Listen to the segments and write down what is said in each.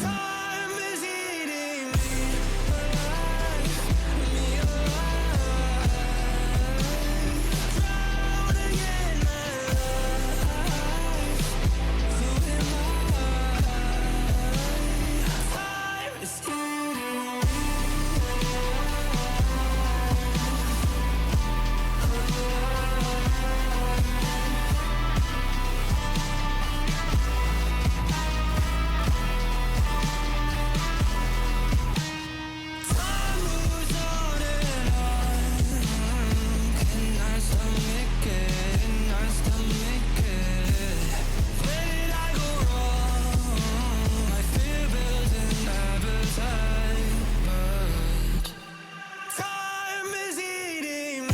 Time is eating me alive, drowning in my life. Who am I? Time is eating me.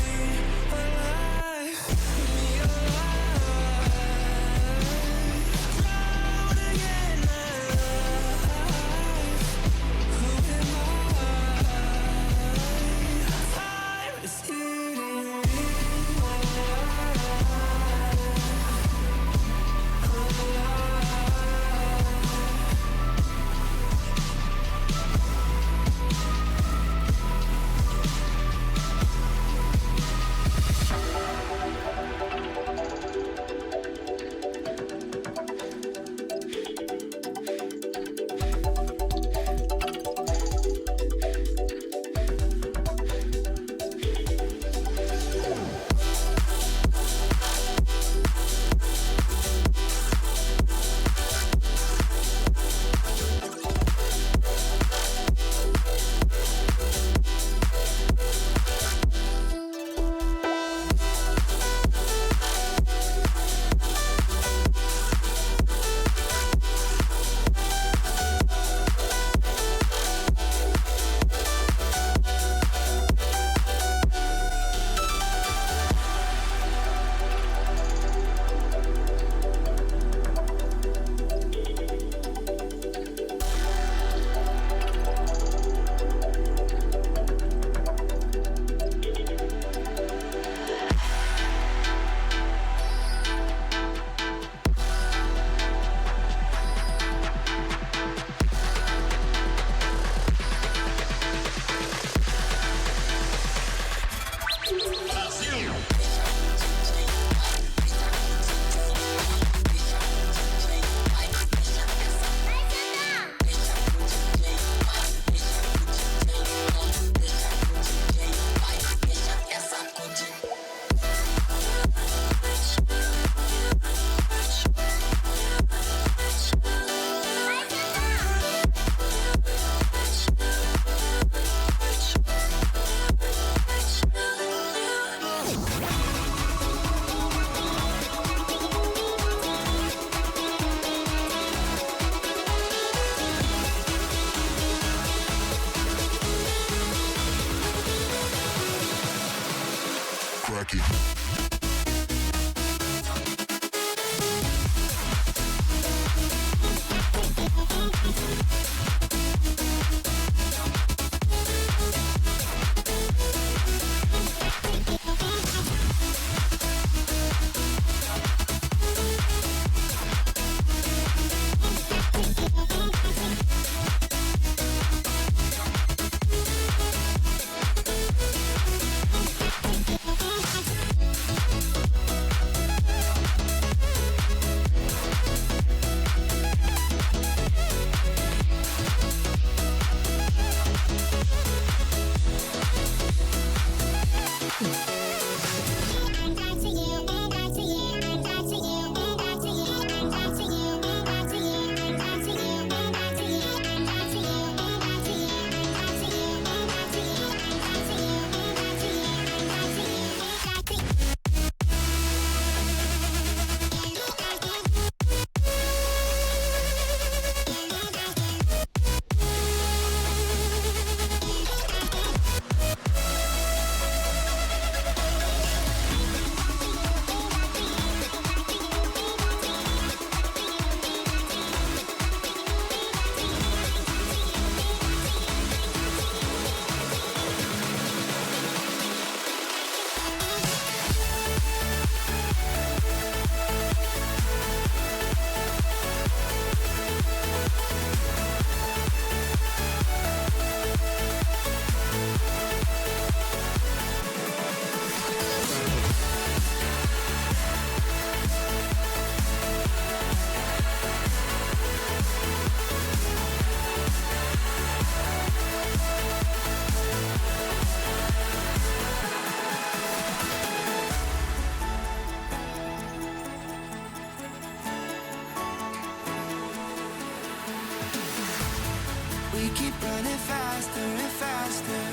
We keep running faster and faster.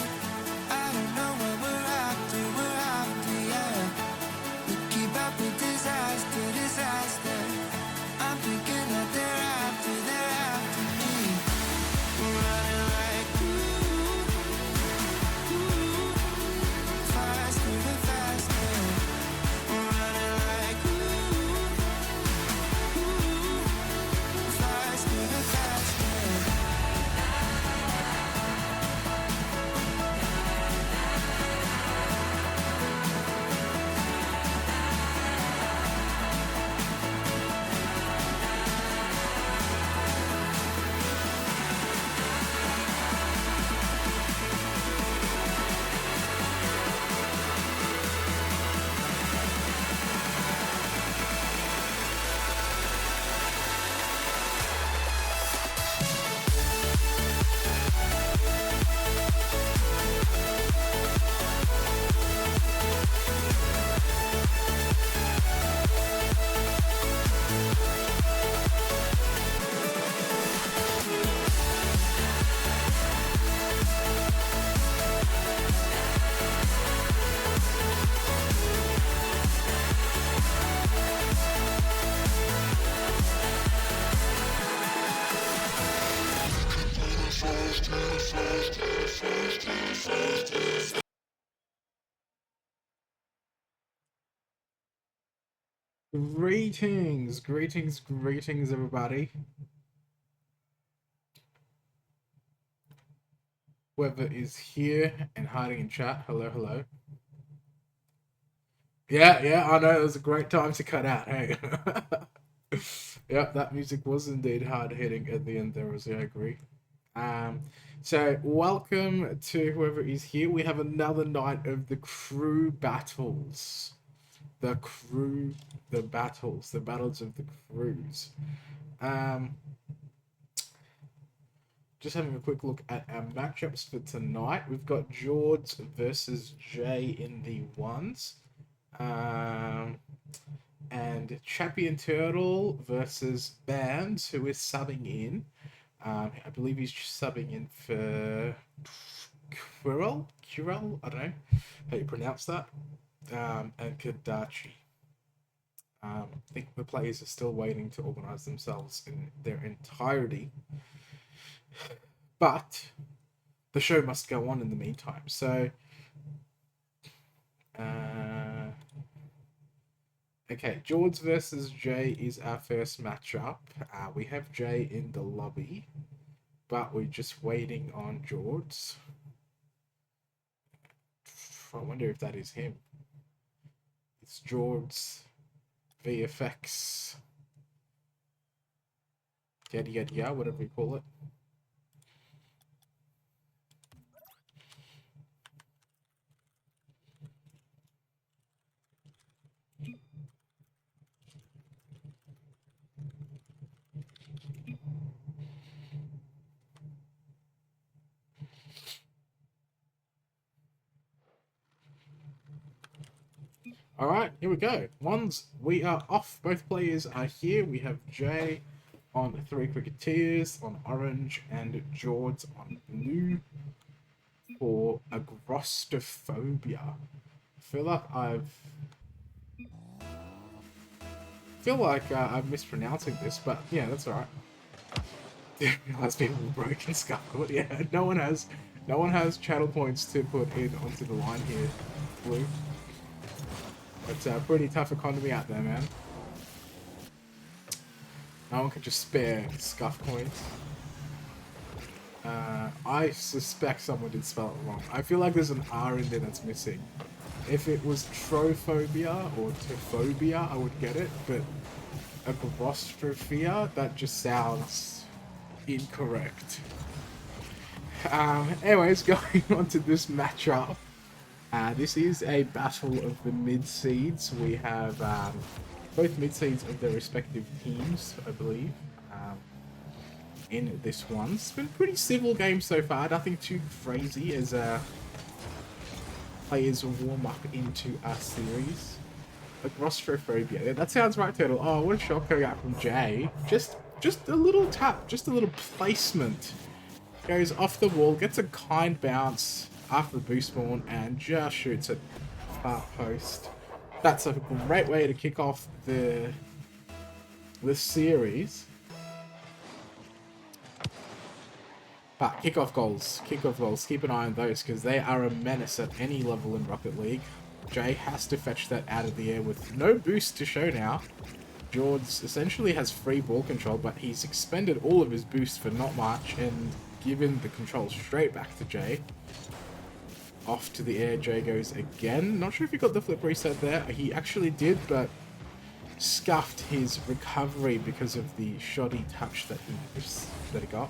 I don't know what we're after, yeah. We keep up with disaster, disaster. I'm thinking that they're after me. We're running like faster and faster. We're running like faster and faster. Greetings, greetings, greetings, everybody. Whoever is here and hiding in chat, hello, hello. Yeah, I know, it was a great time to cut out, hey. Yep, that music was indeed hard hitting at the end there, I agree. Um, so welcome to whoever is here. We have another night of the crew battles. The battles of the crews. Um, just having a quick look at our matchups for tonight. We've got George versus Jay in the ones. And Chappie and Turtle versus Bands, who is subbing in. I believe he's subbing in for Quirrell? I don't know how you pronounce that. And Kadachi. I think the players are still waiting to organize themselves in their entirety. But the show must go on in the meantime. So, okay, George versus Jay is our first matchup. We have Jay in the lobby, but we're just waiting on George. I wonder if that is him. It's George VFX. Yada, whatever you call it. All right, here we go. We are off. Both players are here. We have Jay on 3 Cricketeers on orange and George on blue for Agrostophobia. I feel like I'm mispronouncing this, but yeah, that's all right. Realize people were broken scuffle. Yeah, no one has channel points to put in onto the line here, Blue. It's a pretty tough economy out there, man. No one can just spare scuff coins. I suspect someone did spell it wrong. I feel like there's an R in there that's missing. If it was trophobia or tophobia, I would get it, but Agrostophobia, that just sounds incorrect. Anyways, going on to this matchup. This is a battle of the mid-seeds. We have both mid-seeds of their respective teams, I believe, in this one. It's been a pretty civil game so far, nothing too crazy as players warm up into our series. Agrostophobia. That sounds right, Turtle. Oh, what a shock coming out from Jay. Just a little tap, just a little placement Goes off the wall, gets a kind bounce after the boost spawn, and just shoots it far post. That's a great way to kick off the series. But kickoff goals, keep an eye on those because they are a menace at any level in Rocket League. Jay has to fetch that out of the air with no boost to show now. George essentially has free ball control, but he's expended all of his boost for not much and given the control straight back to Jay. Off to the air, Jay goes again. Not sure if he got the flip reset there. He actually did, but scuffed his recovery because of the shoddy touch that he got.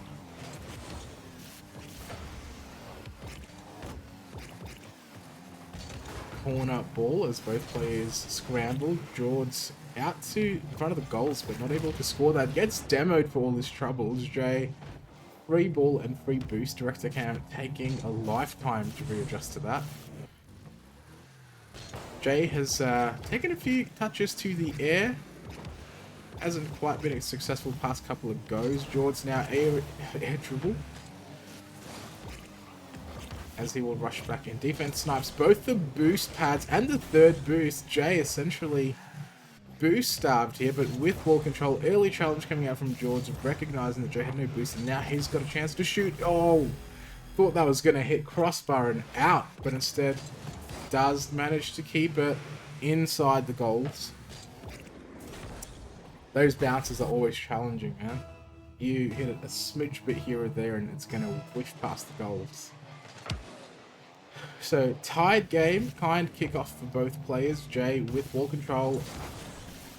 Corner ball as both players scramble. George out to in front of the goals, but not able to score that. Gets demoed for all his troubles. Jay, free ball and free boost. Director cam taking a lifetime to readjust to that. Jay has taken a few touches to the air. Hasn't quite been a successful past couple of goes. George now air dribble. As he will rush back in. Defense snipes both the boost pads and the third boost. Jay essentially boost starved here, but with ball control. Early challenge coming out from George, recognizing that Jay had no boost, and now he's got a chance to shoot. Oh, thought that was going to hit crossbar and out, but instead does manage to keep it inside the goals. Those bounces are always challenging, man. You hit it a smidge bit here or there, and it's going to whiff past the goals. So, tied game, kind kickoff for both players. Jay with ball control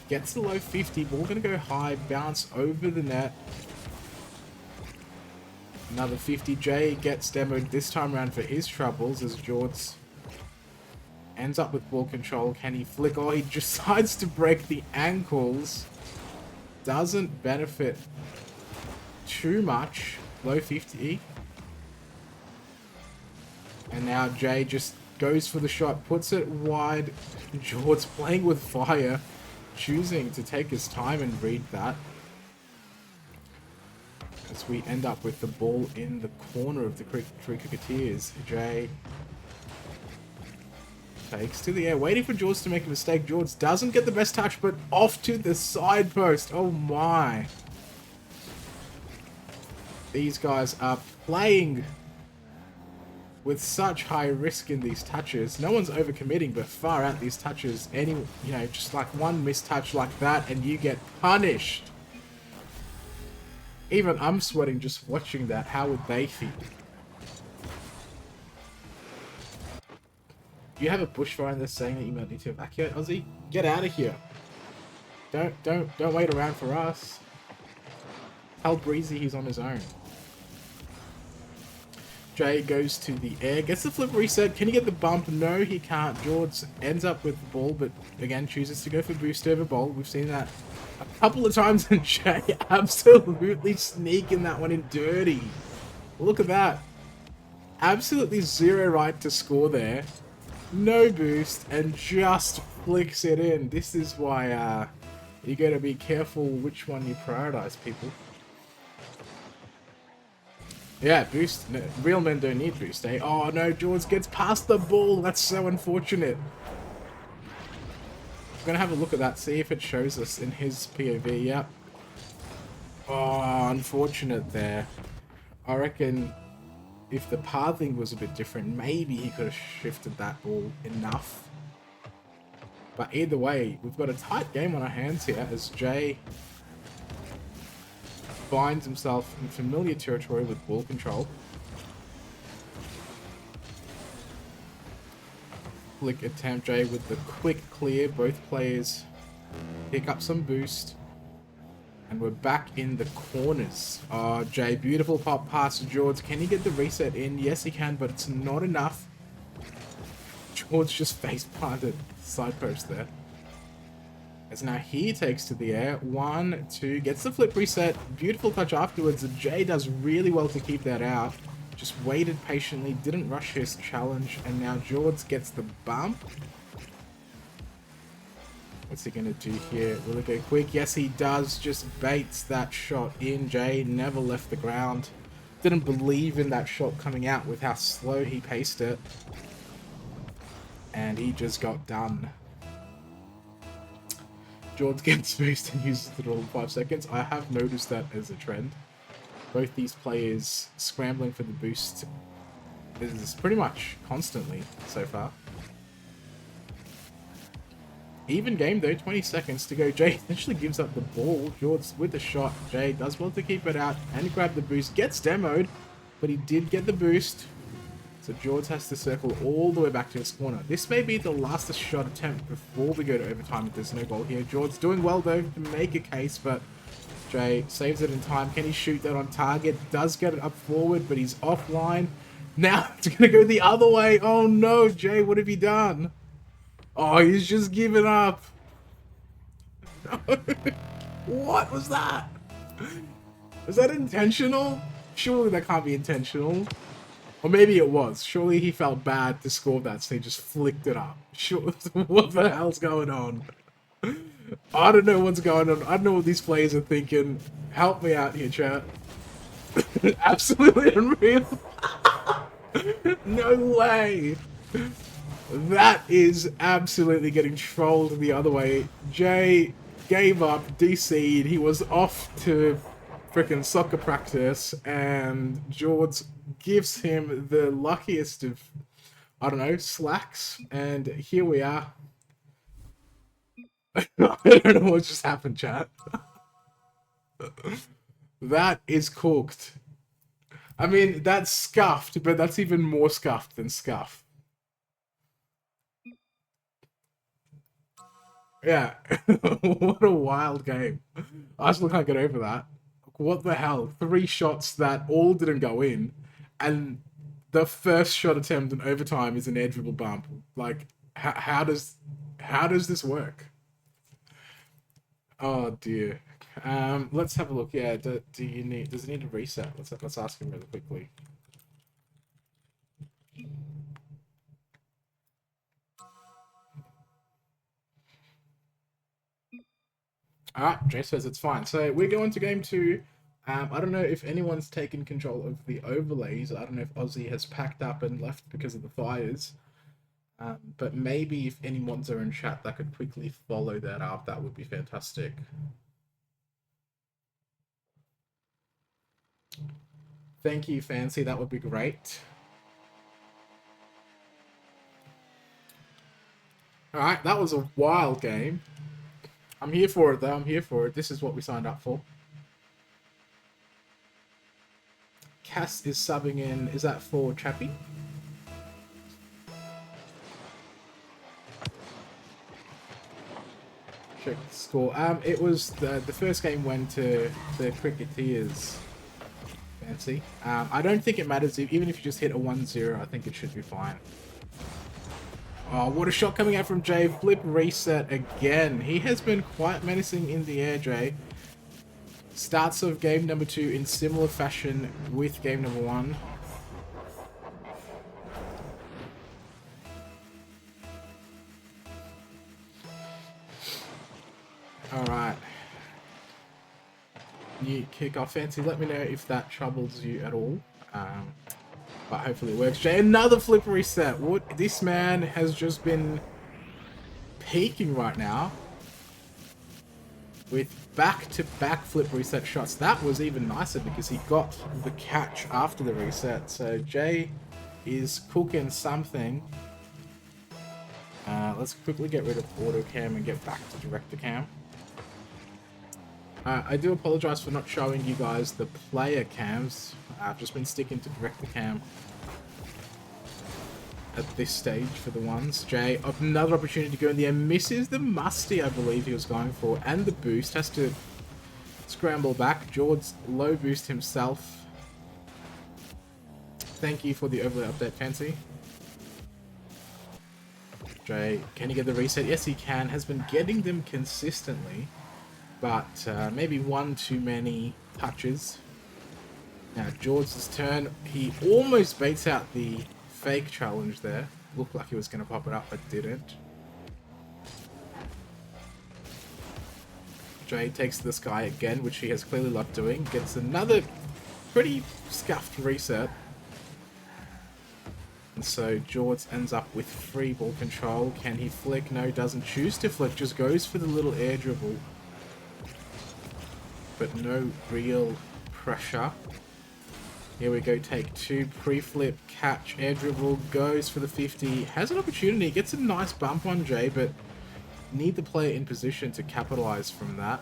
gets the low 50, ball going to go high, bounce over the net. Another 50. Jay gets demoed this time around for his troubles as George ends up with ball control. Can he flick? Oh, he decides to break the ankles. Doesn't benefit too much. Low 50. And now Jay just goes for the shot, puts it wide. George playing with fire, choosing to take his time and read that. As we end up with the ball in the corner of the Cricketeers. Jay takes to the air, waiting for George to make a mistake. George doesn't get the best touch, but off to the side post. Oh my. These guys are playing with such high risk in these touches. No one's overcommitting, but far out these touches, just like one mistouch like that and you get punished. Even I'm sweating just watching that. How would they feel? You have a bushfire in there saying that you might need to evacuate, Aussie? Get out of here. Don't wait around for us. Tell Breezy he's on his own. Jay goes to the air, gets the flip reset. Can he get the bump? No, he can't. George ends up with the ball, but again chooses to go for boost over ball. We've seen that a couple of times, and Jay absolutely sneaking that one in dirty. Look at that. Absolutely zero right to score there. No boost, and just flicks it in. This is why you got to be careful which one you prioritize, people. Yeah, boost. No, real men don't need boost, eh? Oh no, George gets past the ball. That's so unfortunate. I'm gonna have a look at that, see if it shows us in his POV. Yep. Oh, unfortunate there. I reckon if the pathing was a bit different, maybe he could have shifted that ball enough. But either way, we've got a tight game on our hands here as Jay finds himself in familiar territory with ball control. Flick attempt. Jay with the quick clear. Both players pick up some boost. And we're back in the corners. Oh, Jay, beautiful pop pass to George. Can he get the reset in? Yes, he can, but it's not enough. George just face planted side post there. As now he takes to the air. 1, 2, gets the flip reset. Beautiful touch afterwards. Jay does really well to keep that out. Just waited patiently, didn't rush his challenge, and now George gets the bump. What's he gonna do here? Will it go quick? Yes, he does. Just baits that shot in. Jay never left the ground. didn't believe in that shot coming out with how slow he paced it. And he just got done. George gets boost and uses it all in 5 seconds. I have noticed that as a trend. Both these players scrambling for the boost is pretty much constantly so far. Even game though, 20 seconds to go. Jay essentially gives up the ball. George with the shot. Jay does well to keep it out and grab the boost. Gets demoed, but he did get the boost. So George has to circle all the way back to his corner. This may be the last shot attempt before we go to overtime if there's no goal here. George doing well though to make a case, but Jay saves it in time. Can he shoot that on target? Does get it up forward, but he's offline. Now it's going to go the other way. Oh no, Jay, what have you done? Oh, he's just given up. What was that? Was that intentional? Surely that can't be intentional. Or maybe it was. Surely he felt bad to score that, so he just flicked it up. Sure, what the hell's going on? I don't know what's going on. I don't know what these players are thinking. Help me out here, chat. Absolutely unreal. No way. That is absolutely getting trolled the other way. Jay gave up, DC'd. He was off to freaking soccer practice, and George gives him the luckiest of, I don't know, slacks, and here we are. I don't know what just happened, chat. That is cooked. I mean, that's scuffed, but that's even more scuffed than scuff. Yeah. What a wild game. I still can't get over that. What the hell? 3 shots that all didn't go in, and the first shot attempt in overtime is an air dribble bump. Like, how does this work? Oh dear. Let's have a look. Yeah, does it need a reset? Let's ask him really quickly. Alright, Jay says it's fine. So we're going to game 2. I don't know if anyone's taken control of the overlays. I don't know if Aussie has packed up and left because of the fires. But maybe if any mods are in chat that could quickly follow that up, that would be fantastic. Thank you, Fancy. That would be great. Alright, that was a wild game. I'm here for it, though. I'm here for it. This is what we signed up for. Cass is subbing in. Is that for Chappie? Check the score. It was the first game went to the Cricketeers. Fancy. I don't think it matters. Even if you just hit a 1-0, I think it should be fine. Oh, what a shot coming out from Jay. Flip reset again. He has been quite menacing in the air, Jay. Starts of game number 2 in similar fashion with game number 1. Alright. New kickoff, Fancy. Let me know if that troubles you at all. But hopefully it works. Jay, another flip reset. What? This man has just been peaking right now with back-to-back flip reset shots. That was even nicer because he got the catch after the reset. So Jay is cooking something. Let's quickly get rid of auto cam and get back to director cam. I do apologize for not showing you guys the player cams. I've just been sticking to director cam at this stage for the ones. Jay, another opportunity to go in the air. Misses the musty, I believe he was going for, and the boost. Has to scramble back. George low boost himself. Thank you for the overlay update, Fancy. Jay, can he get the reset? Yes, he can. Has been getting them consistently, but maybe one too many touches. Now George's turn. He almost baits out the fake challenge there. Looked like he was going to pop it up, but didn't. Jay takes this guy again, which he has clearly loved doing. Gets another pretty scuffed reset. And so George ends up with free ball control. Can he flick? No, doesn't choose to flick. Just goes for the little air dribble. But no real pressure. Here we go, take 2, pre-flip, catch, air dribble, goes for the 50. Has an opportunity, gets a nice bump on Jay, but need the player in position to capitalize from that.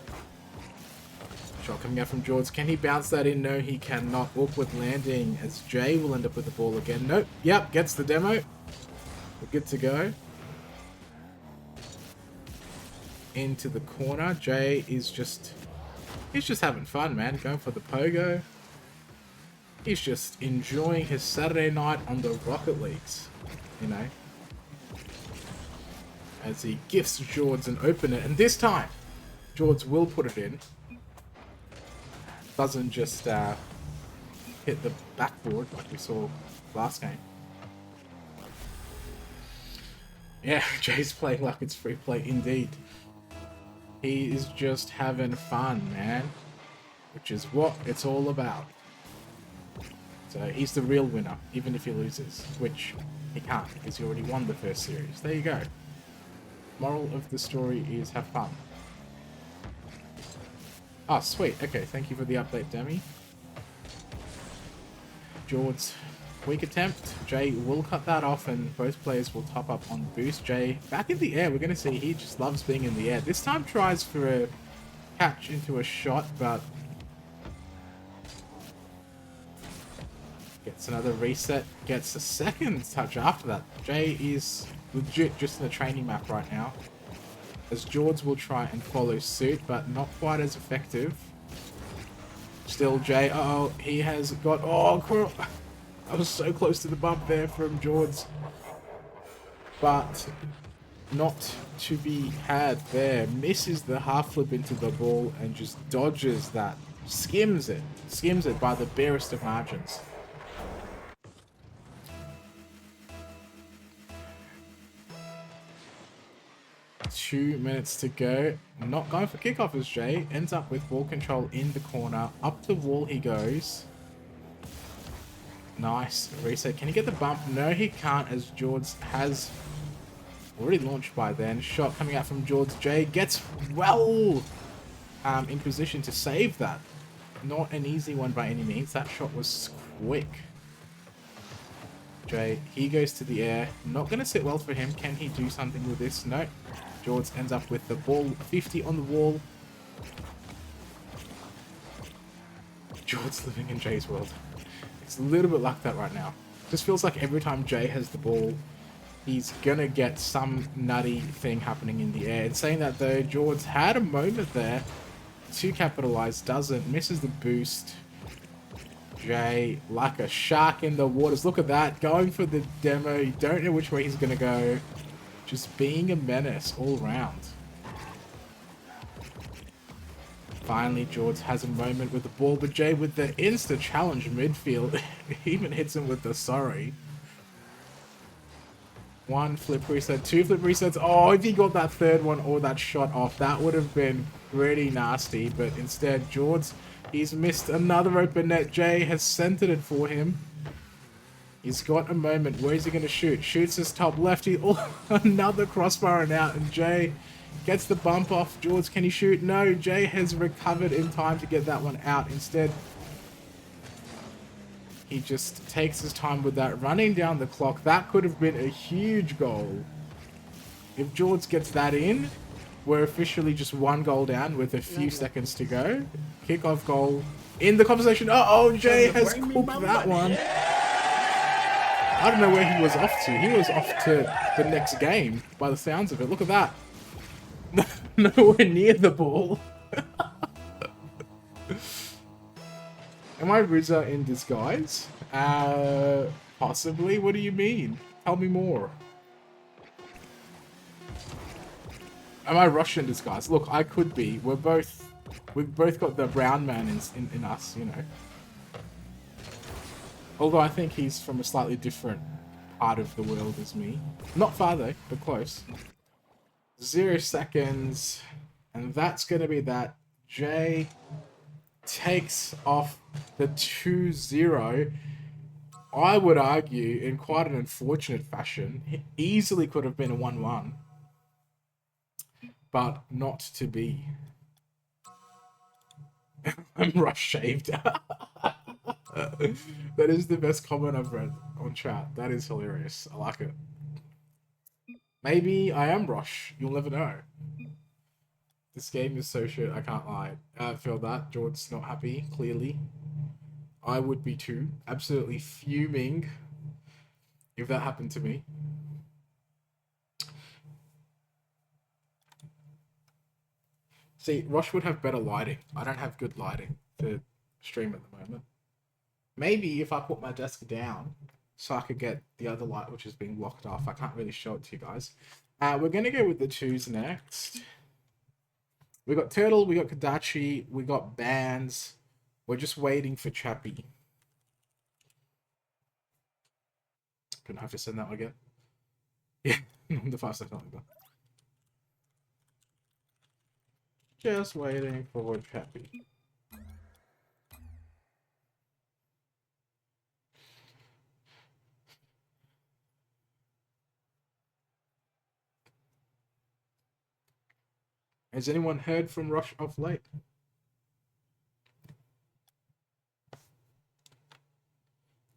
Shot coming out from George. Can he bounce that in? No, he cannot. Awkward landing as Jay will end up with the ball again. Nope. Yep, gets the demo. We're good to go. Into the corner. Jay is just... he's just having fun, man. Going for the pogo. He's just enjoying his Saturday night on the Rocket Leagues. You know. As he gifts George an opener. And this time, George will put it in. Doesn't just hit the backboard like we saw last game. Yeah, Jay's playing like it's free play indeed. He is just having fun, man. Which is what it's all about. So he's the real winner, even if he loses. Which he can't, because he already won the first series. There you go. Moral of the story is have fun. Oh, sweet. Okay, thank you for the update, Demi. George's weak attempt. Jay will cut that off, and both players will top up on boost. Jay back in the air. We're going to see he just loves being in the air. This time tries for a catch into a shot, but gets another reset. Gets a second touch after that. Jay is legit just in the training map right now. As George will try and follow suit, but not quite as effective. Still Jay. Uh-oh, he has got... oh, I was so close to the bump there from George. But not to be had there. Misses the half flip into the ball and just dodges that. Skims it. Skims it by the barest of margins. Two minutes to go. Not going for kickoff as Jay ends up with ball control in the corner. Up the wall he goes. Nice reset. Can he get the bump? No, he can't, as George has already launched by then. Shot coming out from George. Jay gets well in position to save that. Not an easy one by any means. That shot was quick. Jay, he goes to the air. Not going to sit well for him. Can he do something with this? No. George ends up with the ball. 50 on the wall. George living in Jay's world. It's a little bit like that right now. Just feels like every time Jay has the ball, he's going to get some nutty thing happening in the air. And saying that though, George had a moment there to capitalize. Doesn't. Misses the boost. Jay, like a shark in the waters. Look at that. Going for the demo. You don't know which way he's going to go. Just being a menace all round. Finally, George has a moment with the ball, but Jay with the insta challenge midfield. He even hits him with the sorry. One flip reset, two flip resets. Oh, if he got that third one or that shot off, that would have been pretty nasty. But instead, George, he's missed another open net. Jay has centered it for him. He's got a moment. Where is he going to shoot? Shoots his top lefty. Oh, another crossbar and out. And Jay gets the bump off. George, can he shoot? No, Jay has recovered in time to get that one out. Instead, he just takes his time with that. Running down the clock. That could have been a huge goal. If George gets that in, we're officially just one goal down with a few seconds to go. Kickoff goal in the conversation. Uh-oh, Jay has cooked that one. I don't know where he was off to. He was off to the next game by the sounds of it. Look at that. Nowhere near the ball. Am I Rizza in disguise? Possibly. What do you mean? Tell me more. Am I Russian in disguise? Look, I could be. We've both got the brown man in us, you know. Although I think he's from a slightly different part of the world as me. Not far though, but close. 0 seconds. And that's going to be that. Jay takes off the 2-0. I would argue, in quite an unfortunate fashion, it easily could have been a 1-1. But not to be. I'm rush shaved. That is the best comment I've read on chat. That is hilarious. I like it. Maybe I am Rush. You'll never know. This game is so shit, I can't lie. I feel that. George's not happy, clearly. I would be too. Absolutely fuming if that happened to me. See, Rush would have better lighting. I don't have good lighting to stream at the moment. Maybe if I put my desk down so I could get the other light which is being blocked off. I can't really show it to you guys. We're going to go with the 2s next. We got Turtle, we got Kadachi, we got Bands. We're just waiting for Chappie. Gonna have to send that one again. Yeah, the 5-second like that. Just waiting for Chappie. Has anyone heard from Rush of late?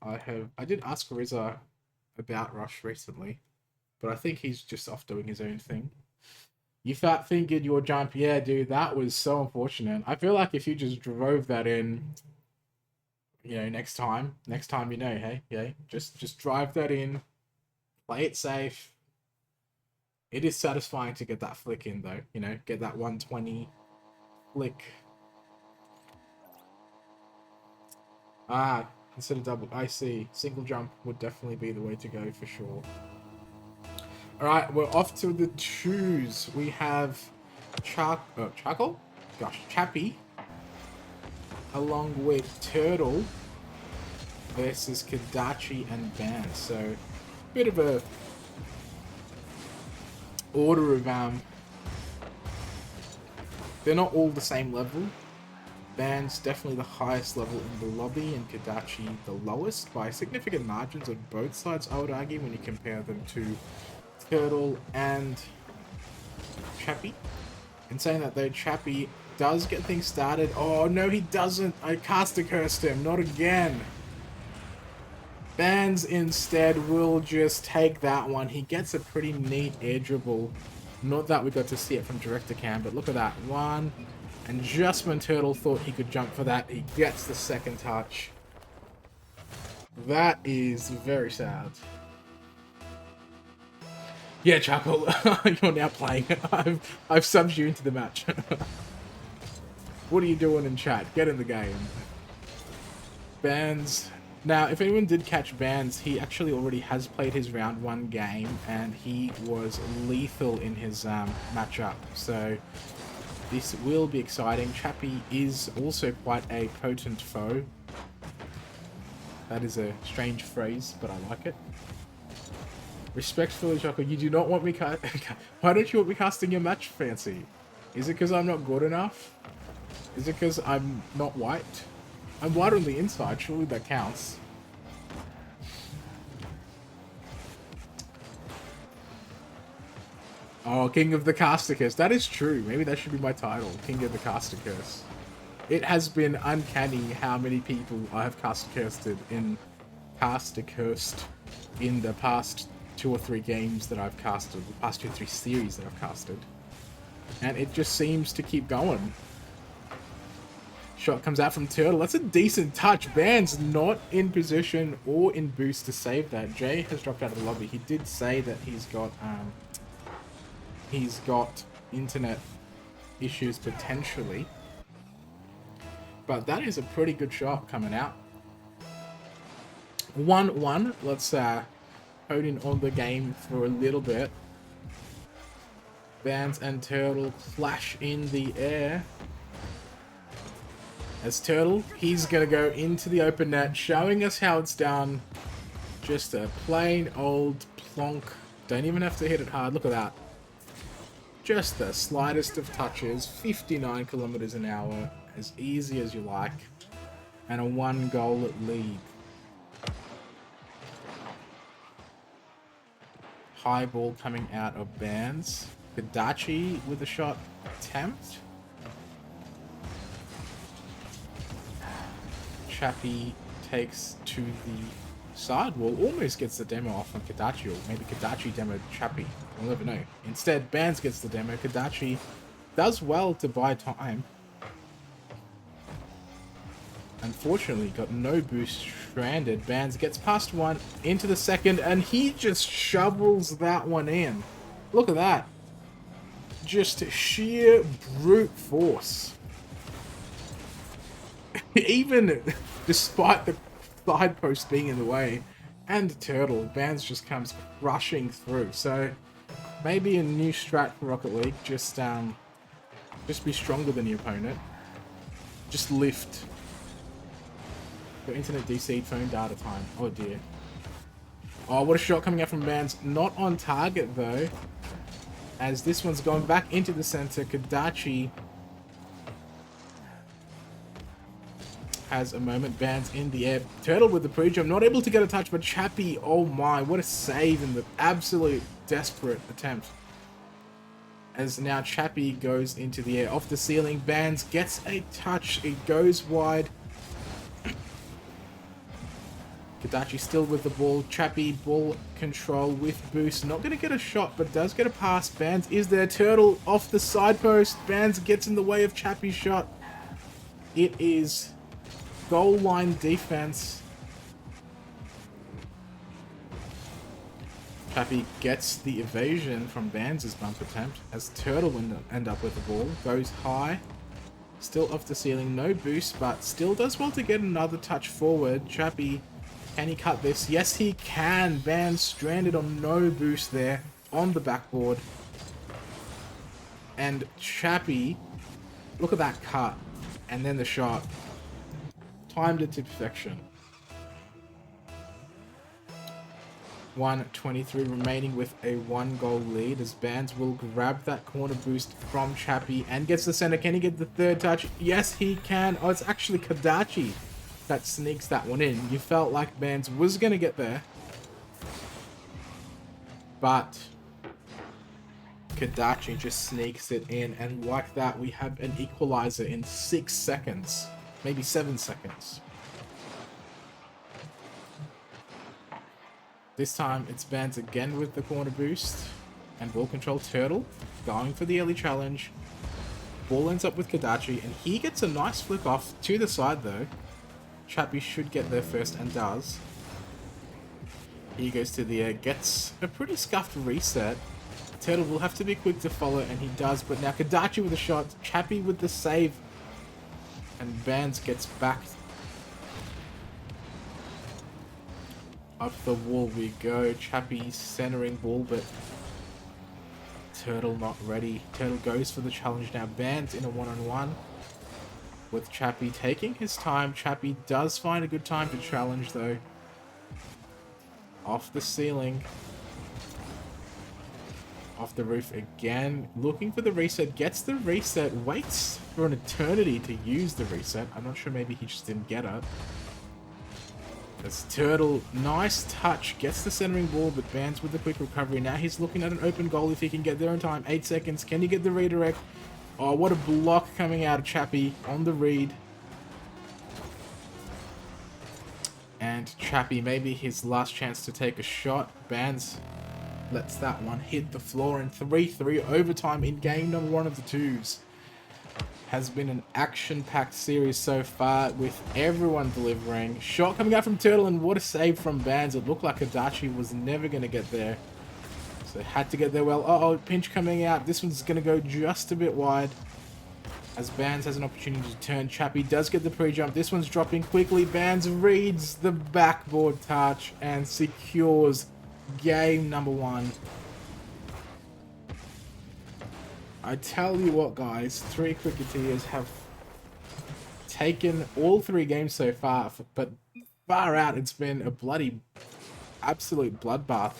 I did ask Rizza about Rush recently, but I think he's just off doing his own thing. You fat fingered your jump. Yeah, dude, that was so unfortunate. I feel like if you just drove that in, you know, next time, you know, hey, yeah, just drive that in, play it safe. It is satisfying to get that flick in, though, you know, get that 120 flick. Instead of double, I see. Single jump would definitely be the way to go for sure. Alright, we're off to the 2s. We have Charcoal? Gosh, Chappie. Along with Turtle versus Kadachi and Ban. So, bit of a order of they're not all the same level. Ban's definitely the highest level in the lobby, and Kadachi the lowest by significant margins on both sides, I would argue, when you compare them to Turtle and Chappie. In saying that though, Chappie does get things started. Oh no, he doesn't. I caster cursed him. Not again. Bands instead will just take that one. He gets a pretty neat air dribble. Not that we got to see it from director cam, but look at that one. And just when Turtle thought he could jump for that, he gets the second touch. That is very sad. Yeah, Charcoal, you're now playing. I've subbed you into the match. What are you doing in chat? Get in the game. Bands. Now, if anyone did catch Bands, he actually already has played his round 1 game, and he was lethal in his matchup. So this will be exciting. Chappie is also quite a potent foe. That is a strange phrase, but I like it. Respectfully, Choco, you do not want me why don't you want me casting your match, Fancy? Is it because I'm not good enough? Is it because I'm not white? I'm white on the inside, surely that counts. Oh, King of the Casticus. That is true. Maybe that should be my title. King of the Casticus. It has been uncanny how many people I have casticursed in the past 2 or 3 games that I've casted. The past 2 or 3 series that I've casted. And it just seems to keep going. Shot comes out from Turtle. That's a decent touch. Ban's not in position or in boost to save that. Jay has dropped out of the lobby. He did say that he's got internet issues potentially. But that is a pretty good shot coming out. 1-1. Let's hone in on the game for a little bit. Bands and Turtle clash in the air. As Turtle, he's going to go into the open net, showing us how it's done. Just a plain old plonk. Don't even have to hit it hard. Look at that. Just the slightest of touches. 59 kilometers an hour. as easy as you like. And a 1-goal lead. High ball coming out of Bands. Kadachi with a shot attempt. Chappie takes to the sidewall. Almost gets the demo off on Kadachi. Or maybe Kadachi demoed Chappie. We'll never know. Instead, Bands gets the demo. Kadachi does well to buy time. Unfortunately, got no boost, stranded. Bands gets past one, into the second, and he just shovels that one in. Look at that. Just sheer brute force. Even despite the side post being in the way, and Turtle, Bands just comes crushing through. So, maybe a new strat for Rocket League. Just be stronger than your opponent. Just lift. Your internet DC'd phone data time. Oh dear. Oh, what a shot coming out from Bands. Not on target though. As this one's gone back into the center. Kadachi has a moment. Bands in the air. Turtle with the pre-jump. Not able to get a touch, but Chappie, oh my, what a save in the absolute desperate attempt. As now Chappie goes into the air. Off the ceiling. Bands gets a touch. It goes wide. Kadachi still with the ball. Chappie, ball control with boost. Not going to get a shot, but does get a pass. Bands is there. Turtle off the side post. Bands gets in the way of Chappie's shot. It is goal line defense. Chappie gets the evasion from Bands' bump attempt as Turtle will end up with the ball. Goes high. Still off the ceiling. No boost, but still does well to get another touch forward. Chappie, can he cut this? Yes, he can. Bands stranded on no boost there on the backboard. And Chappie, look at that cut. And then the shot. Timed it to perfection. 1:23 remaining with a 1-goal lead as Bands will grab that corner boost from Chappie and gets the center. Can he get the third touch? Yes, he can. Oh, it's actually Kadachi that sneaks that one in. You felt like Bands was going to get there. But Kadachi just sneaks it in. And like that, we have an equalizer in 6 seconds. Maybe 7 seconds. This time, it's Bands again with the corner boost. And ball control. Turtle going for the early challenge. Ball ends up with Kadachi. And he gets a nice flick off to the side, though. Chappie should get there first and does. He goes to the air. Gets a pretty scuffed reset. Turtle will have to be quick to follow, and he does. But now Kadachi with a shot. Chappie with the save. And Bands gets back. Up the wall we go. Chappie centering ball, but Turtle not ready. Turtle goes for the challenge now. Bands in a one-on-one with Chappie taking his time. Chappie does find a good time to challenge though. Off the ceiling. Off the roof again. Looking for the reset. Gets the reset. Waits for an eternity to use the reset. I'm not sure, maybe he just didn't get it. That's Turtle. Nice touch. Gets the centering ball, but Bands with the quick recovery. Now he's looking at an open goal if he can get there in time. 8 seconds. Can he get the redirect? Oh, what a block coming out of Chappie on the read. And Chappie, maybe his last chance to take a shot. Bands lets that one hit the floor in 3-3 overtime in game number 1 of the twos. Has been an action-packed series so far with everyone delivering. Shot coming out from Turtle, and what a save from Bands. It looked like Adachi was never going to get there. So had to get there well. Uh-oh, pinch coming out. This one's going to go just a bit wide. As Bands has an opportunity to turn. Chappie does get the pre-jump. This one's dropping quickly. Bands reads the backboard touch and secures game number 1. I tell you what, guys, 3 Cricketeers have taken all 3 games so far, but far out, it's been a bloody, absolute bloodbath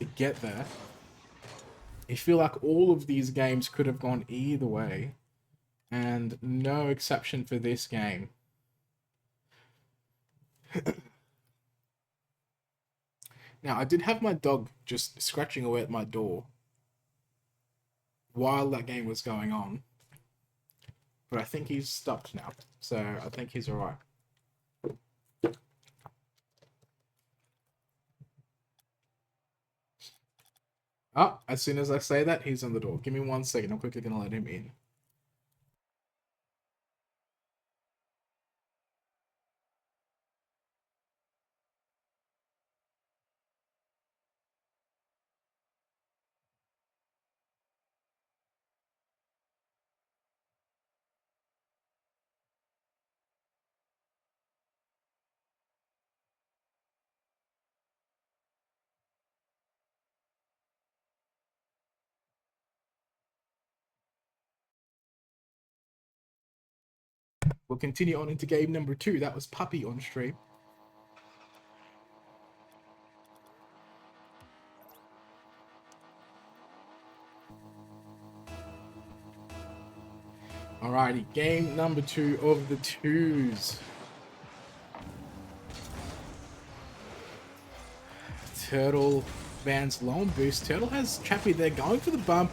to get there. I feel like all of these games could have gone either way. And no exception for this game. Now, I did have my dog just scratching away at my door while that game was going on. But I think he's stopped now. So I think he's alright. Oh, as soon as I say that, he's on the door. Give me 1 second. I'm quickly going to let him in. We'll continue on into game number 2. That was Puppy on stream. Alrighty, game number 2 of the twos. Turtle bans long boost. Turtle has Chappie there going for the bump,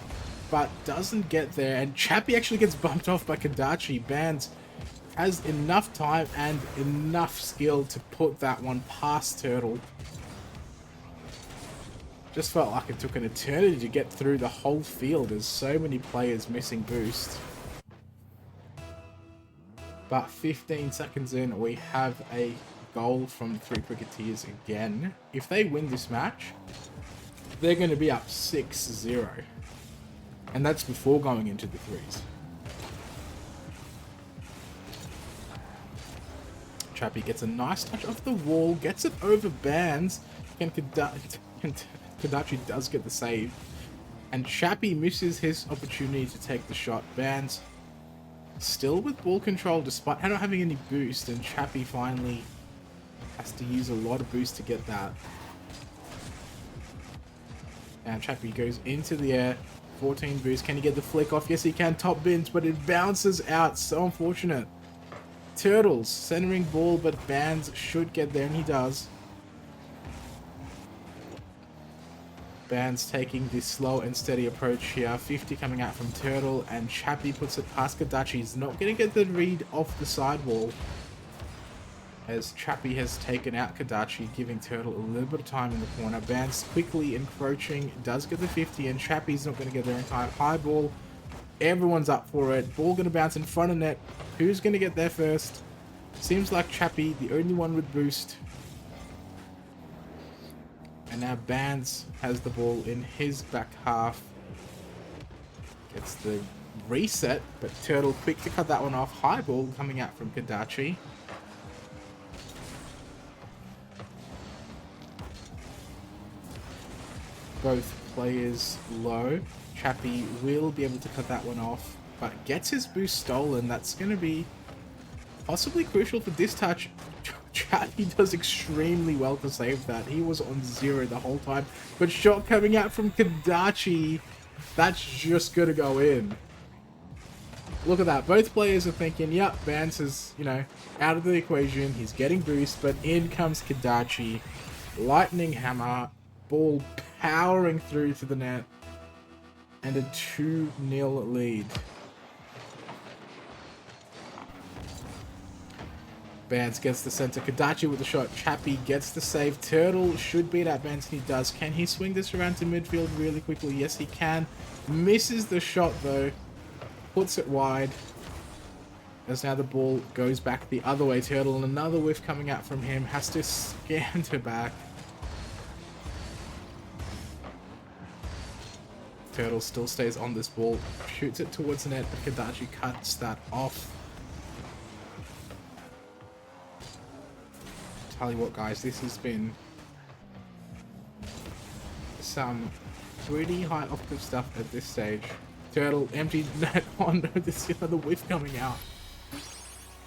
but doesn't get there. And Chappie actually gets bumped off by Kadachi. Bans has enough time and enough skill to put that one past Turtle. Just felt like it took an eternity to get through the whole field. There's so many players missing boost. But 15 seconds in, we have a goal from the 3 Cricketeers again. If they win this match, they're going to be up 6-0. And that's before going into the threes. Chappie gets a nice touch off the wall, gets it over Bands. Kadachi does get the save. And Chappie misses his opportunity to take the shot. Bands still with ball control despite not having any boost, and Chappie finally has to use a lot of boost to get that. And Chappie goes into the air, 14 boost. Can he get the flick off? Yes, he can. Top bins, but it bounces out. So unfortunate. Turtles centering ball, but Bands should get there, and he does. Bands taking this slow and steady approach here. 50 coming out from Turtle, and Chappie puts it past Kadachi. He's not going to get the read off the sidewall, as Chappie has taken out Kadachi, giving Turtle a little bit of time in the corner. Bands quickly encroaching, does get the 50, and Chappie's not going to get there in time. High ball, everyone's up for it. Ball going to bounce in front of net. Who's going to get there first? Seems like Chappie, the only one with boost. And now Bands has the ball in his back half. Gets the reset, but Turtle quick to cut that one off. High ball coming out from Kadachi. Both players low. Chappie will be able to cut that one off, but gets his boost stolen. That's going to be possibly crucial for this touch. Chappie does extremely well to save that. He was on 0 the whole time, but shot coming out from Kadachi. That's just going to go in. Look at that. Both players are thinking, yep, Bands is, out of the equation. He's getting boost, but in comes Kadachi. Lightning hammer. Ball powering through to the net. And a 2-0 lead. Bands gets the center. Kadachi with the shot. Chappie gets the save. Turtle should beat out Bands, and he does. Can he swing this around to midfield really quickly? Yes, he can. Misses the shot, though. Puts it wide. As now the ball goes back the other way. Turtle, and another whiff coming out from him. Has to scanter back. Turtle still stays on this ball. Shoots it towards the net, but Kadachi cuts that off. Tell you what, guys, this has been some pretty high octave stuff at this stage. Turtle emptied net on. There's another whiff coming out.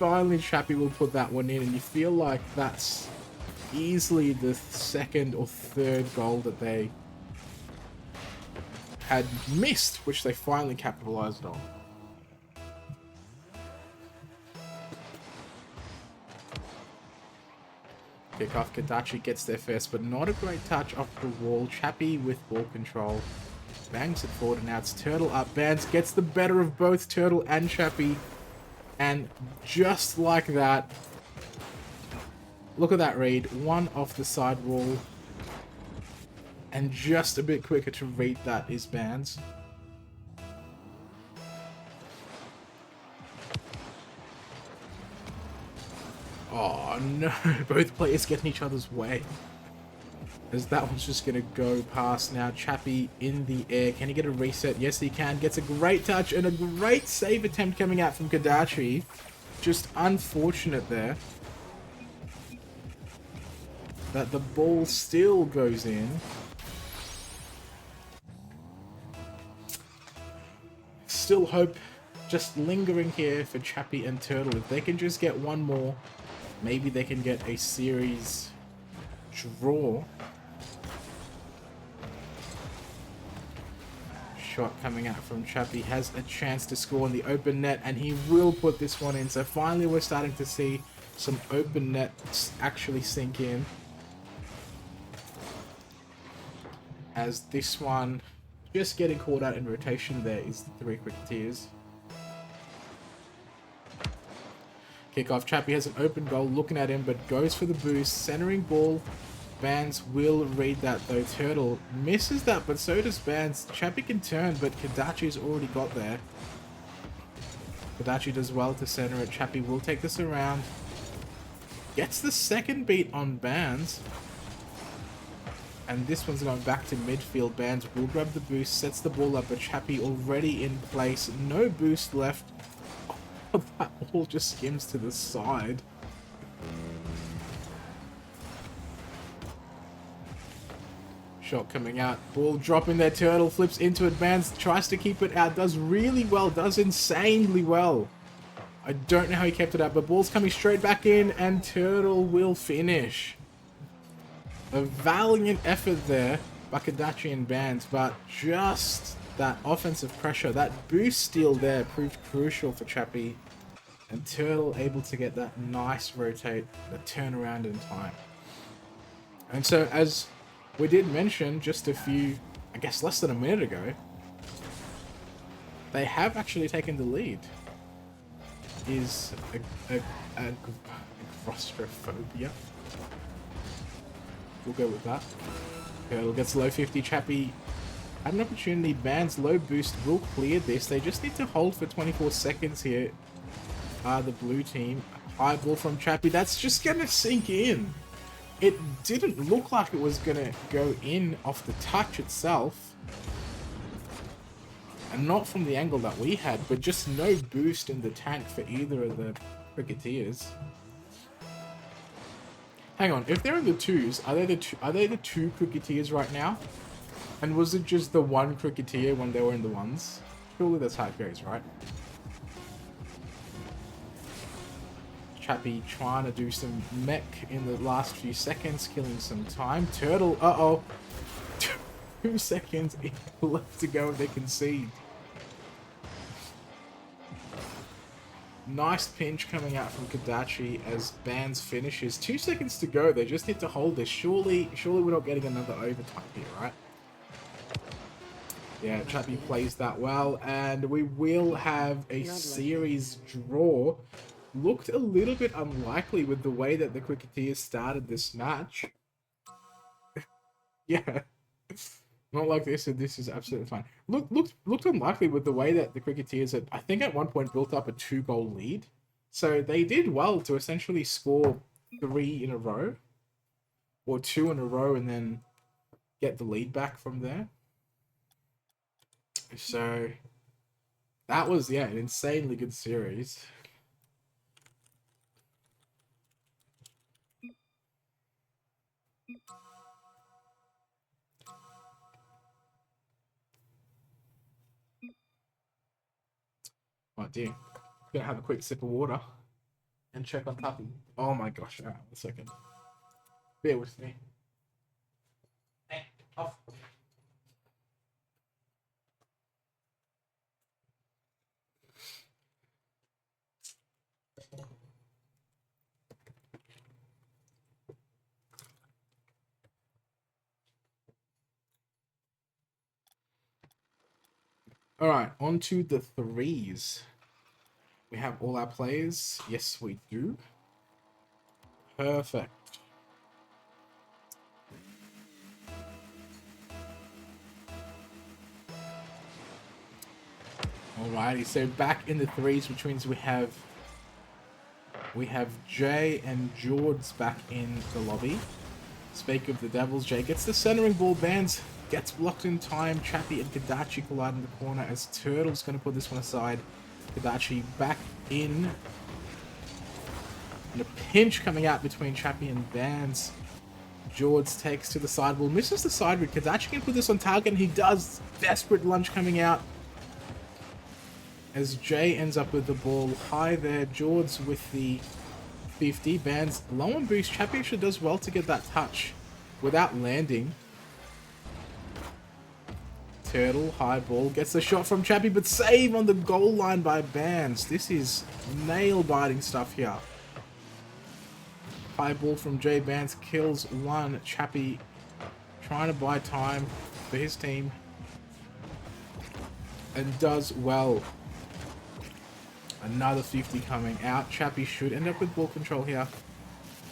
Finally, Chappie will put that one in, and you feel like that's easily the second or third goal that they had missed, which they finally capitalized on. Kickoff. Kadachi gets there first, but not a great touch off the wall. Chappie with ball control. Bangs it forward, and now it's Turtle up. Bands gets the better of both Turtle and Chappie. And just like that, look at that read. One off the side wall. And just a bit quicker to read that is Bands. Oh no, both players get in each other's way. As that one's just going to go past now. Chappie in the air. Can he get a reset? Yes, he can. Gets a great touch and a great save attempt coming out from Kadachi. Just unfortunate there that the ball still goes in. Still hope just lingering here for Chappie and Turtle. If they can just get one more, maybe they can get a series draw. Shot coming out from Chappie, has a chance to score in the open net, and he will put this one in. So finally we're starting to see some open nets actually sink in. As this one just getting caught out in rotation there is the 3 Cricketeers. Kickoff. Chappie has an open goal looking at him, but goes for the boost. Centering ball. Bands will read that though. Turtle misses that, but so does Bands. Chappie can turn, but Kadachi's already got there. Kadachi does well to center it. Chappie will take this around. Gets the second beat on Bands. And this one's going back to midfield. Bands will grab the boost, sets the ball up, but Chappie already in place. No boost left. Oh, that ball just skims to the side. Shot coming out. Ball dropping there. Turtle flips into it. Bands tries to keep it out. Does really well. Does insanely well. I don't know how he kept it out, but ball's coming straight back in, and Turtle will finish. A valiant effort there by Kadachi and Bands, but just that offensive pressure, that boost steal there proved crucial for Chappie. And Turtle able to get that nice rotate, the turnaround in time. And so, as we did mention just a few, I guess less than a minute ago, they have actually taken the lead. Is Agrostophobia. We'll go with that. Turtle gets low 50. Chappie had an opportunity. Bands low boost will clear this. They just need to hold for 24 seconds here. The blue team. High ball from Chappie. That's just going to sink in. It didn't look like it was going to go in off the touch itself. And not from the angle that we had, but just no boost in the tank for either of the Cricketeers. Hang on, if they're in the twos, are they the two Cricketeers right now? And was it just the one Cricketeer when they were in the ones? Surely that's how it goes, right? Chappie trying to do some mech in the last few seconds, killing some time. Turtle, uh-oh. 2 seconds left to go if they concede. Nice pinch coming out from Kadachi as Bands finishes. 2 seconds to go. They just need to hold this. Surely we're not getting another overtime here, right? Yeah, Chappie plays that well, and we will have a series draw. Looked a little bit unlikely with the way that the Cricketeers started this match. Yeah. Not like this, and this is absolutely fine. Looked unlikely with the way that the Cricketeers had, I think at one point, built up a 2-goal lead. So they did well to essentially score 3 in a row. Or 2 in a row, and then get the lead back from there. So that was, yeah, an insanely good series. Oh dear. Gonna have a quick sip of water and check on Puppy. Oh my gosh, alright, 1 second. Bear with me. Hey, off. All right, on to the threes. We have all our players. Yes, we do. Perfect. Alrighty, so back in the threes, which means we have Jay and George back in the lobby. Speak of the Devils, Jay gets the centering ball, Bands gets blocked in time. Chappie and Kadachi collide in the corner as Turtle's going to put this one aside. Kadachi back in. And a pinch coming out between Chappie and Bands. George takes to the sidewall, misses the side read. Kadachi can put this on target, and he does. Desperate lunge coming out. As Jay ends up with the ball high there. George with the 50. Bands low on boost. Chappie actually does well to get that touch without landing. Turtle, high ball, gets the shot from Chappie, but save on the goal line by Bands. This is nail-biting stuff here. High ball from Jay. Bands kills one. Chappie trying to buy time for his team. And does well. Another 50 coming out. Chappie should end up with ball control here.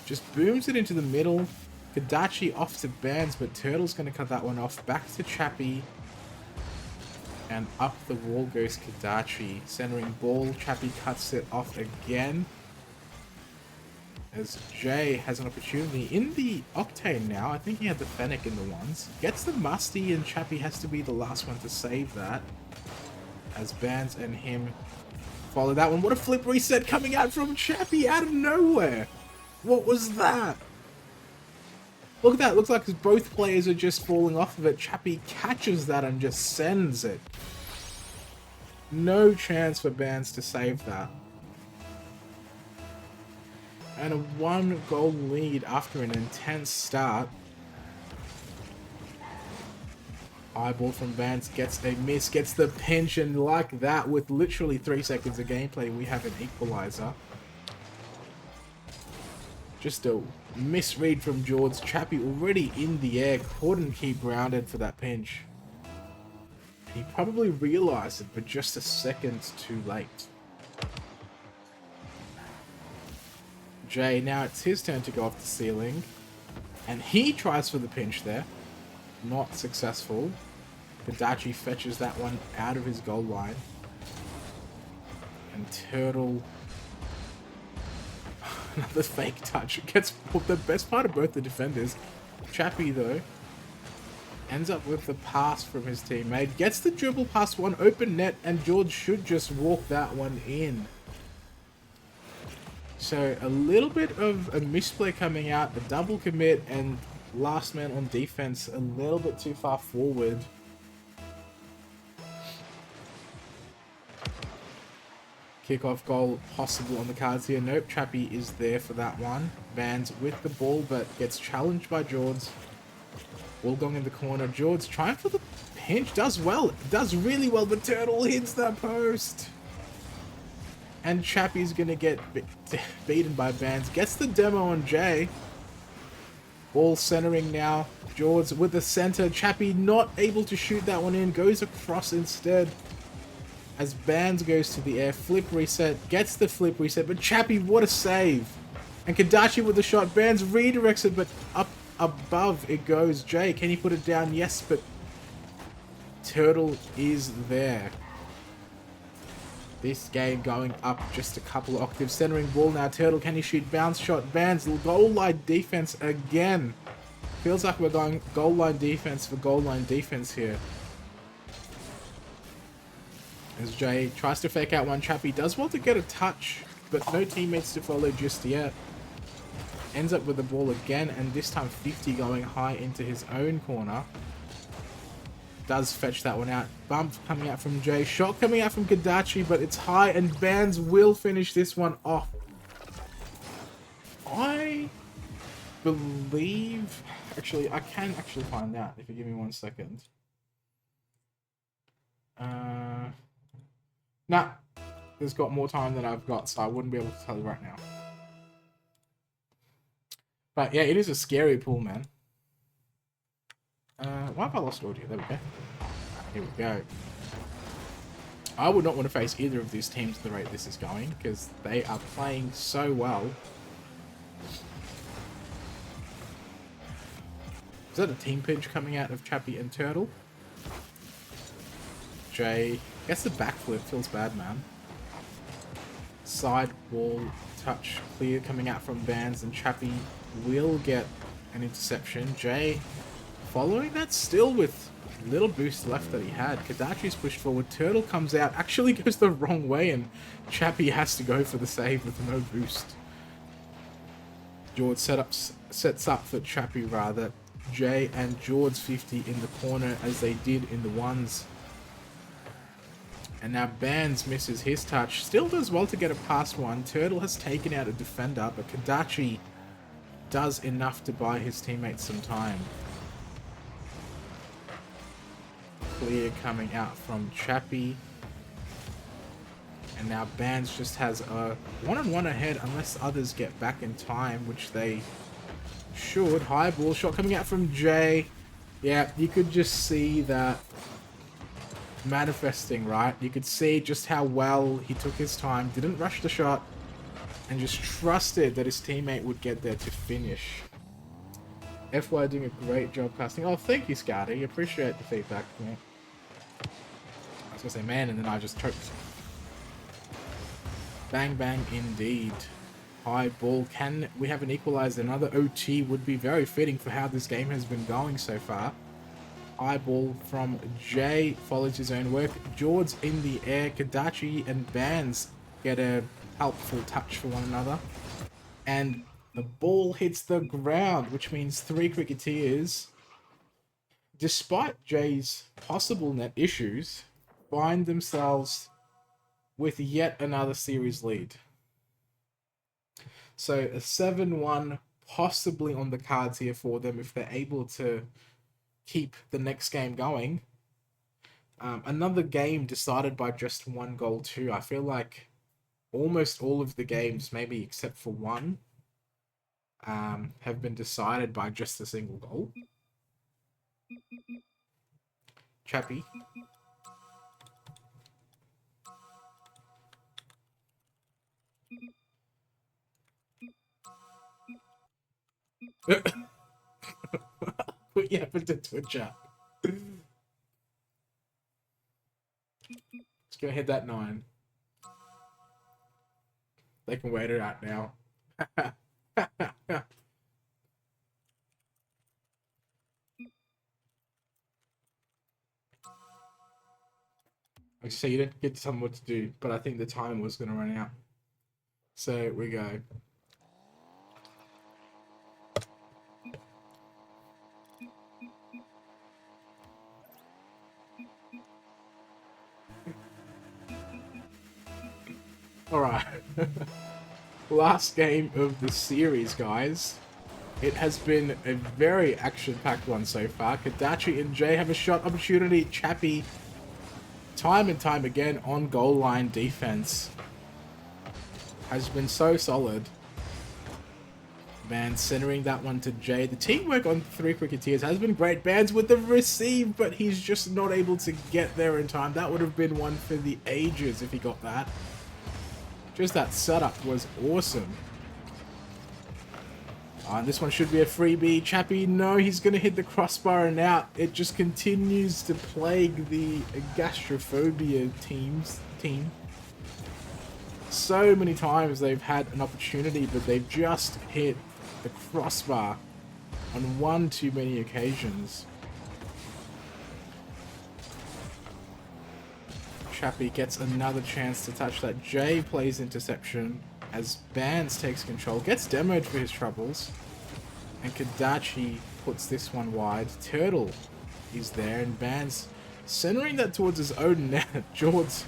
Just booms it into the middle. Kadachi off to Bands, but Turtle's going to cut that one off. Back to Chappie. And up the wall goes Kadachi. Centering ball. Chappie cuts it off again. As Jay has an opportunity in the Octane now. I think he had the Fennec in the ones. Gets the Musty, and Chappie has to be the last one to save that. As Bands and him follow that one. What a flip reset coming out from Chappie out of nowhere. What was that? Look at that. Looks like both players are just falling off of it. Chappie catches that and just sends it. No chance for Bands to save that. And a 1-goal lead after an intense start. Eyeball from Bands gets a miss, gets the pinch, and like that, with literally 3 seconds of gameplay, we have an equalizer. Just a misread from George. Chappie already in the air, couldn't keep grounded for that pinch. He probably realised it, but just a second too late. Jay, now it's his turn to go off the ceiling. And he tries for the pinch there. Not successful. Kadachi fetches that one out of his goal line. And Turtle... another fake touch. Gets the best part of both the defenders. Chappie, though, ends up with the pass from his teammate. Gets the dribble past one open net, and George should just walk that one in. So a little bit of a misplay coming out, a double commit, and last man on defense a little bit too far forward. Kickoff goal possible on the cards here. Nope, Chappie is there for that one. Bands with the ball, but gets challenged by George. Ball going in the corner. George trying for the pinch. Does well. Does really well, but Turtle hits that post. And Chappie's going to get beaten by Bands. Gets the demo on Jay. Ball centering now. George with the center. Chappie not able to shoot that one in. Goes across instead. As Bands goes to the air. Flip reset. Gets the flip reset. But Chappie, what a save. And Kadachi with the shot. Bands redirects it, but up above it goes. Jay, can he put it down? Yes, but Turtle is there. This game going up just a couple of octaves. Centering ball now. Turtle, can he shoot? Bounce shot. Bands, goal line defense again. Feels like we're going goal line defense for goal line defense here. As Jay tries to fake out one. Chappie does well to get a touch, but no teammates to follow just yet. Ends up with the ball again, and this time 50 going high into his own corner. Does fetch that one out. Bump coming out from Jay. Shot coming out from Kadachi, but it's high, and Bands will finish this one off. I believe... Actually, I can actually find out if you give me 1 second. Nah. There's got more time than I've got, so I wouldn't be able to tell you right now. But yeah, it is a scary pool, man. Why have I lost audio? There we go. Here we go. I would not want to face either of these teams at the rate this is going, because they are playing so well. Is that a team pinch coming out of Chappie and Turtle? Jay, guess the backflip feels bad, man. Side ball touch clear coming out from Vans, and Chappie will get an interception. Jay following that still with little boost left that he had. Kadachi's pushed forward. Turtle comes out, actually goes the wrong way, and Chappie has to go for the save with no boost. George sets up for Chappie rather. Jay and George 50 in the corner as they did in the ones. And now Bands misses his touch. Still does well to get a past one. Turtle has taken out a defender, but Kadachi does enough to buy his teammates some time. Clear coming out from Chappie. And now Bands just has a one-on-one ahead unless others get back in time, which they should. High ball shot coming out from Jay. Yeah, you could just see that manifesting, right? You could see just how well he took his time, didn't rush the shot, and just trusted that his teammate would get there to finish. FY doing a great job casting. Oh, thank you, Scotty. Appreciate the feedback, man. I was gonna say man, and then I just choked. Bang, bang, indeed. High ball. Can we have an equalizer? Another OT would be very fitting for how this game has been going so far. High ball from Jay follows his own work. George in the air. Kadachi and Bands get a helpful touch for one another. And the ball hits the ground, which means 3 Cricketeers, despite Jay's possible net issues, find themselves with yet another series lead. So a 7-1 possibly on the cards here for them if they're able to keep the next game going. Another game decided by just 1 goal too. I feel like almost all of the games, maybe except for one, have been decided by just a single goal. Chappie. What happened to Twitcher? Let's go hit that 9. They can wait it out now. I say you didn't get to tell me what to do, but I think the time was going to run out. So we go. Alright. Last game of the series, guys. It has been a very action-packed one so far. Kadachi and Jay have a shot opportunity. Chappie, time and time again, on goal line defense, has been so solid. Man, centering that one to Jay. The teamwork on 3 Cricketeers has been great. Bands with the receive, but he's just not able to get there in time. That would have been one for the ages if he got that. Just that setup was awesome. This one should be a freebie. Chappie, no, he's going to hit the crossbar and out. It just continues to plague the Agrostophobia team. So many times they've had an opportunity, but they've just hit the crossbar on one too many occasions. Chappie gets another chance to touch that. Jay plays interception as Bands takes control, gets demoed for his troubles, and Kadachi puts this one wide. Turtle is there, and Bands centering that towards his own net. George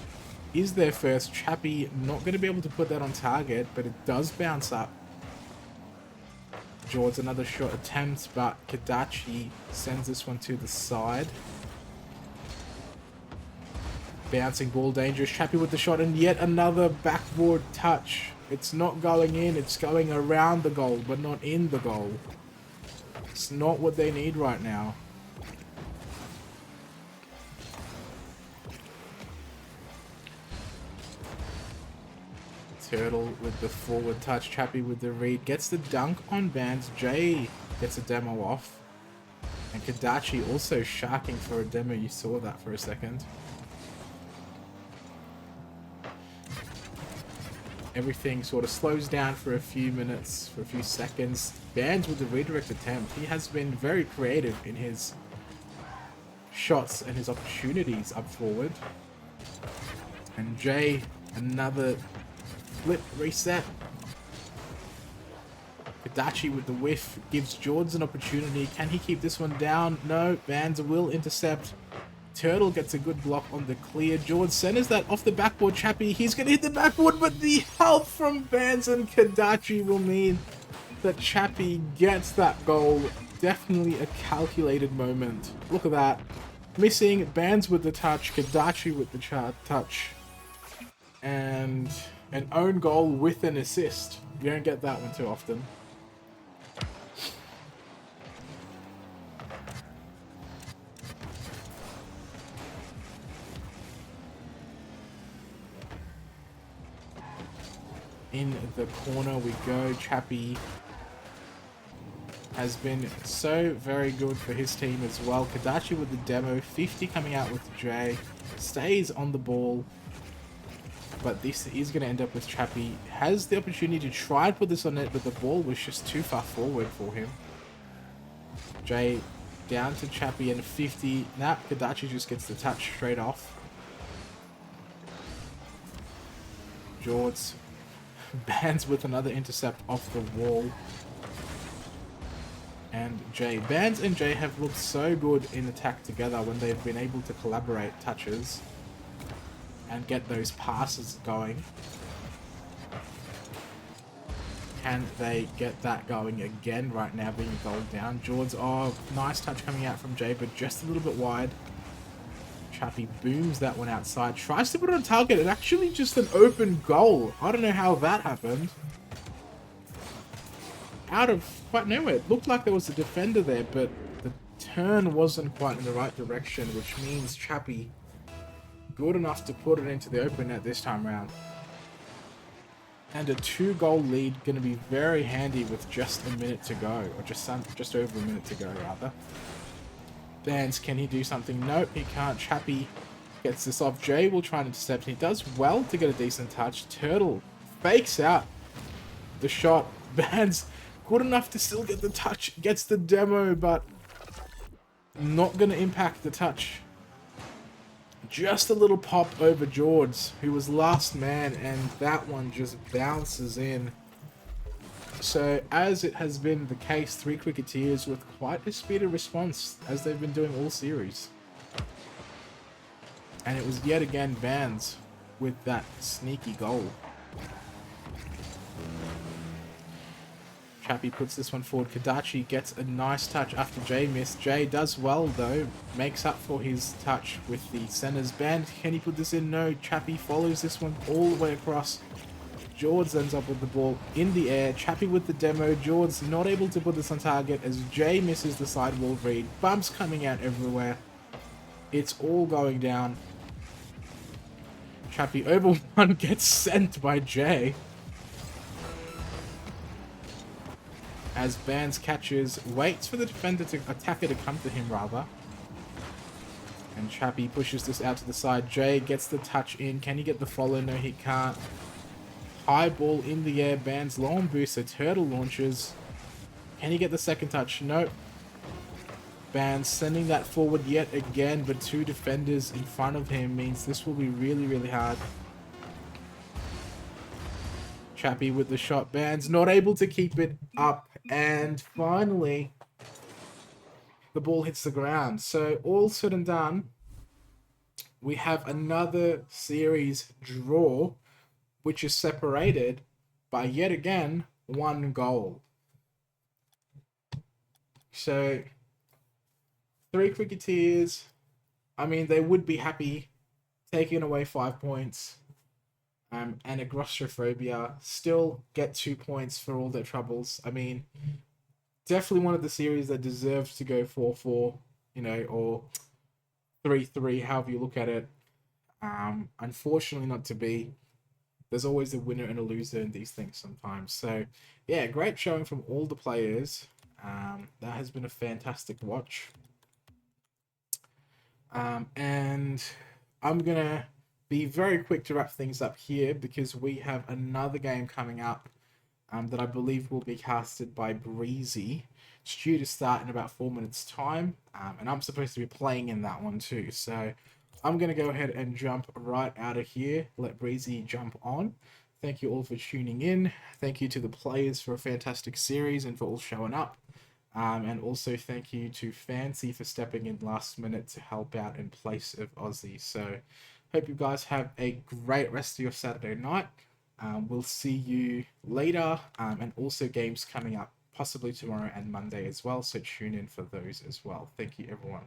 is there first. Chappie not going to be able to put that on target, but it does bounce up. George another shot attempt, but Kadachi sends this one to the side. Bouncing ball dangerous. Chappie with the shot, and yet another backboard touch. It's not going in, it's going around the goal, but not in the goal. It's not what they need right now. Turtle with the forward touch. Chappie with the read. Gets the dunk on Bands. Jay gets a demo off. And Kadachi also sharking for a demo. You saw that for a second. Everything sort of slows down for a few minutes, for a few seconds. Bands with the redirect attempt. He has been very creative in his shots and his opportunities up forward. And Jay, another flip reset. Kadachi with the whiff gives Jordan an opportunity. Can he keep this one down? No, Bands will intercept. Turtle gets a good block on the clear. George centers that off the backboard. Chappie, he's going to hit the backboard, but the help from Bands and Kadachi will mean that Chappie gets that goal. Definitely a calculated moment. Look at that. Missing, Bands with the touch, Kadachi with the touch. And an own goal with an assist. You don't get that one too often. In the corner we go. Chappie has been so very good for his team as well. Kadachi with the demo. 50 coming out with Jay. Stays on the ball. But this is going to end up with Chappie. Has the opportunity to try and put this on net, but the ball was just too far forward for him. Jay down to Chappie and 50. Now Kadachi just gets the touch straight off. George Bands with another intercept off the wall. And Jay. Bands and Jay have looked so good in attack together when they've been able to collaborate touches and get those passes going. Can they get that going again right now, being a goal down? George, oh, nice touch coming out from Jay, but just a little bit wide. Chappie booms that one outside. Tries to put it on target. It's actually just an open goal. I don't know how that happened. Out of quite nowhere. It looked like there was a defender there, but the turn wasn't quite in the right direction, which means Chappie good enough to put it into the open net this time around. And a 2-goal lead going to be very handy with just a minute to go, or just over a minute to go rather. Bands, can he do something? Nope, he can't. Chappie gets this off. Jay will try and intercept. He does well to get a decent touch. Turtle fakes out the shot. Bands good enough to still get the touch. Gets the demo, but not going to impact the touch. Just a little pop over George, who was last man, and that one just bounces in. So, as it has been the case, 3 Cricketeers with quite a speedy response, as they've been doing all series. And it was yet again Bands with that sneaky goal. Chappie puts this one forward. Kadachi gets a nice touch after Jay missed. Jay does well though, makes up for his touch with the center's band. Can he put this in? No. Chappie follows this one all the way across. George ends up with the ball in the air. Chappie with the demo. George not able to put this on target as Jay misses the sidewall read. Bumps coming out everywhere. It's all going down. Chappie over one gets sent by Jay. As Bands catches, waits for the attacker to come to him rather. And Chappie pushes this out to the side. Jay gets the touch in. Can he get the follow? No, he can't. High ball in the air. Bands long booster. Turtle launches. Can he get the second touch? Nope. Bands sending that forward yet again, but 2 defenders in front of him means this will be really, really hard. Chappie with the shot. Bands not able to keep it up. And finally, the ball hits the ground. So all said and done, we have another series draw, which is separated by yet again 1 goal. So 3 Cricketeers, I mean, they would be happy taking away 5 points. And Agrostophobia still get 2 points for all their troubles. I mean, definitely one of the series that deserves to go 4-4, you know, or 3-3, however you look at it. Unfortunately not to be. there's always a winner and a loser in these things sometimes. So yeah, great showing from all the players. That has been a fantastic watch. And I'm gonna be very quick to wrap things up here because we have another game coming up that I believe will be casted by Breezy. It's due to start in about 4 minutes' time, and I'm supposed to be playing in that one too. So I'm going to go ahead and jump right out of here, let Breezy jump on. Thank you all for tuning in. Thank you to the players for a fantastic series and for all showing up. And also thank you to Fancy for stepping in last minute to help out in place of Aussie. So hope you guys have a great rest of your Saturday night. We'll see you later, and also games coming up possibly tomorrow and Monday as well. So tune in for those as well. Thank you, everyone.